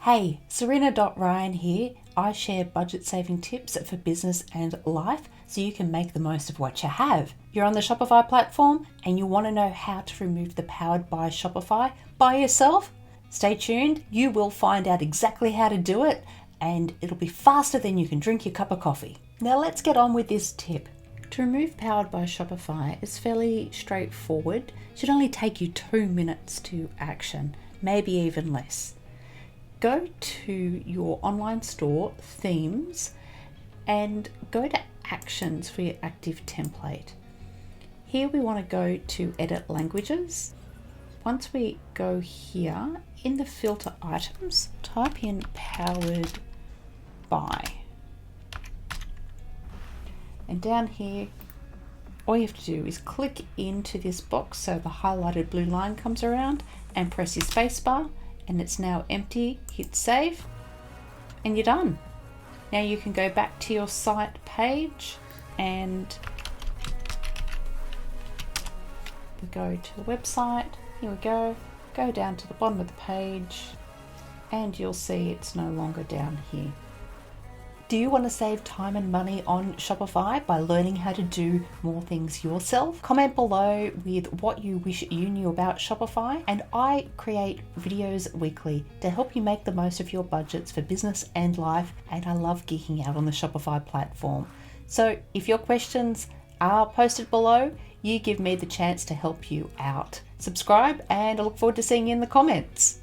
Hey, Serena.Ryan here. I share budget saving tips for business and life so you can make the most of what you have. You're on the Shopify platform and you want to know how to remove the Powered by Shopify by yourself? Stay tuned, you will find out exactly how to do it and it'll be faster than you can drink your cup of coffee. Now let's get on with this tip. To remove Powered by Shopify is fairly straightforward. It should only take you 2 minutes to action, maybe even less. Go to your online store, themes, and go to actions for your active template. Here we want to go to edit languages. Once we go here, in the filter items, type in powered by. And down here, all you have to do is click into this box so the highlighted blue line comes around and press your spacebar. And it's now empty. Hit save and you're done. Now you can go back to your site page and we go to the website. Here we go down to the bottom of the page and you'll see it's no longer down here. Do you want to save time and money on Shopify by learning how to do more things yourself? Comment below with what you wish you knew about Shopify, and I create videos weekly to help you make the most of your budgets for business and life, and I love geeking out on the Shopify platform. So if your questions are posted below, you give me the chance to help you out. Subscribe and I look forward to seeing you in the comments.